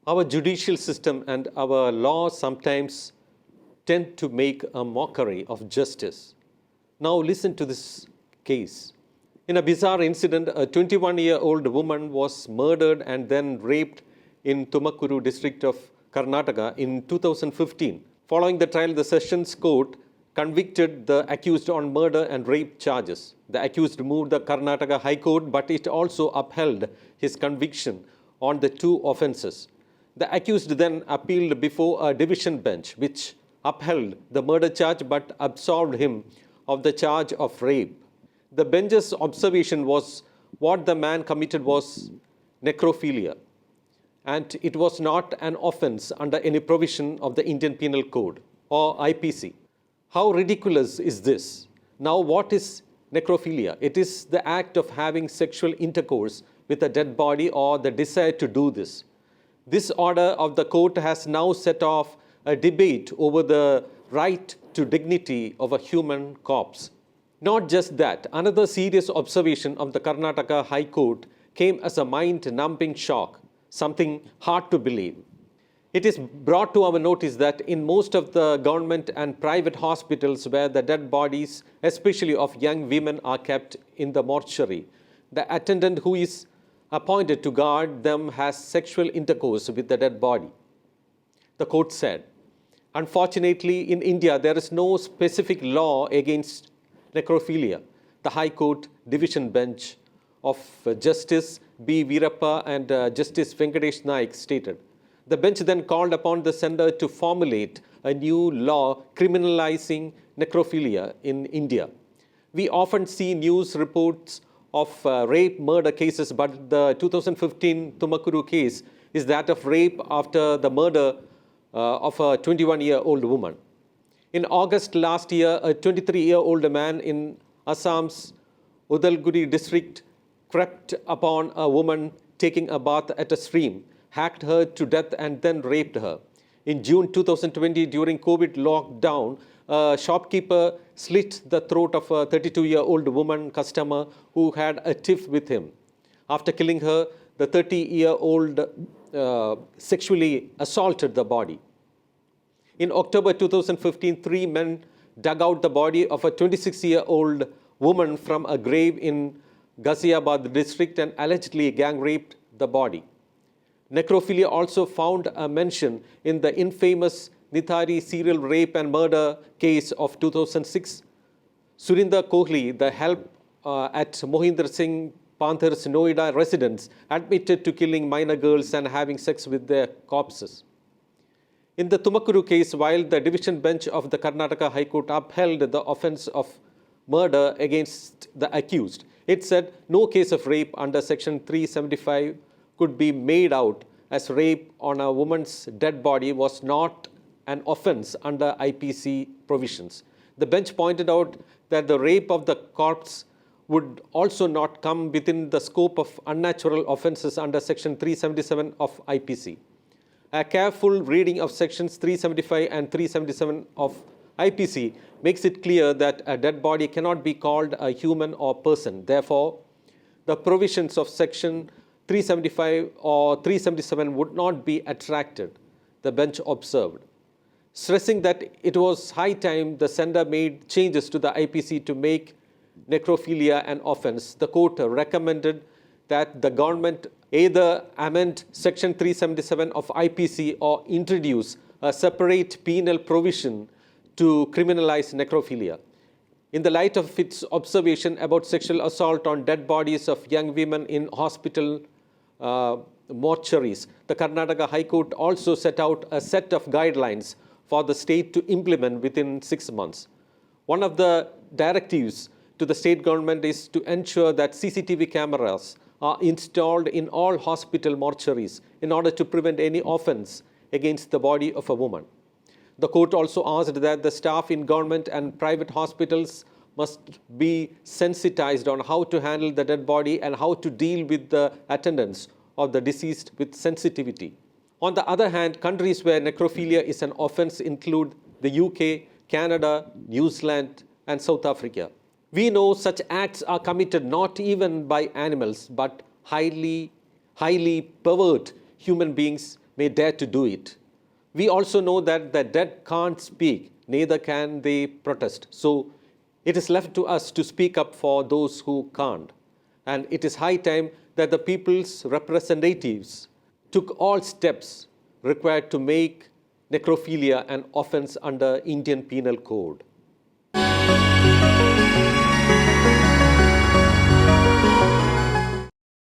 Our judicial system and our laws sometimes tend to make a mockery of justice. Now listen to this case. In a bizarre incident, a 21-year-old woman was murdered and then raped in Tumakuru district of Karnataka in 2015. Following the trial, the Sessions Court convicted the accused on murder and rape charges. The accused moved the Karnataka High Court, but it also upheld his conviction on the two offences. The accused then appealed before a division bench, which upheld the murder charge but absolved him of the charge of rape. The bench's observation was what the man committed was necrophilia, and it was not an offence under any provision of the Indian Penal Code or IPC. How ridiculous is this? Now, what is necrophilia? It is the act of having sexual intercourse with a dead body or the desire to do this. This order of the court has now set off a debate over the right to dignity of a human corpse. Not just that, another serious observation of the Karnataka High Court came as a mind-numbing shock, something hard to believe. It is brought to our notice that in most of the government and private hospitals where the dead bodies, especially of young women, are kept in the mortuary, the attendant who is appointed to guard them has sexual intercourse with the dead body. The court said, unfortunately, in India, there is no specific law against necrophilia. The High Court Division Bench of Justice B. Veerappa and Justice Venkatesh Naik stated. The bench then called upon the sender to formulate a new law criminalizing necrophilia in India. We often see news reports of rape murder cases, but the 2015 Tumakuru case is that of rape after the murder of a 21-year-old woman. In August last year, a 23-year-old man in Assam's Udalguri district crept upon a woman taking a bath at a stream, hacked her to death and then raped her. In June 2020, during COVID lockdown, a shopkeeper slit the throat of a 32-year-old woman customer who had a tiff with him. After killing her, the 30-year-old sexually assaulted the body. In October 2015, 3 men dug out the body of a 26-year-old woman from a grave in Ghaziabad district and allegedly gang raped the body. Necrophilia also found a mention in the infamous Nithari serial rape and murder case of 2006. Surinder Kohli, the help at Mohinder Singh Panther's Noida residence, admitted to killing minor girls and having sex with their corpses. In the Tumakuru case, while the division bench of the Karnataka High Court upheld the offence of murder against the accused, it said no case of rape under Section 375 could be made out as rape on a woman's dead body was not an offence under IPC provisions. The bench pointed out that the rape of the corpse would also not come within the scope of unnatural offences under Section 377 of IPC. A careful reading of Sections 375 and 377 of IPC makes it clear that a dead body cannot be called a human or person. Therefore, the provisions of Section 375 or 377 would not be attracted, the bench observed. Stressing that it was high time the sender made changes to the IPC to make necrophilia an offence, the court recommended that the government either amend Section 377 of IPC or introduce a separate penal provision to criminalize necrophilia. In the light of its observation about sexual assault on dead bodies of young women in hospital mortuaries, the Karnataka High Court also set out a set of guidelines for the state to implement within 6 months. One of the directives to the state government is to ensure that CCTV cameras are installed in all hospital mortuaries in order to prevent any offence against the body of a woman. The court also asked that the staff in government and private hospitals must be sensitized on how to handle the dead body and how to deal with the attendants of the deceased with sensitivity. On the other hand, countries where necrophilia is an offence include the UK, Canada, New Zealand, and South Africa. We know such acts are committed not even by animals, but highly pervert human beings may dare to do it. We also know that the dead can't speak, neither can they protest. So it is left to us to speak up for those who can't. And it is high time that the people's representatives took all steps required to make necrophilia an offence under Indian Penal Code.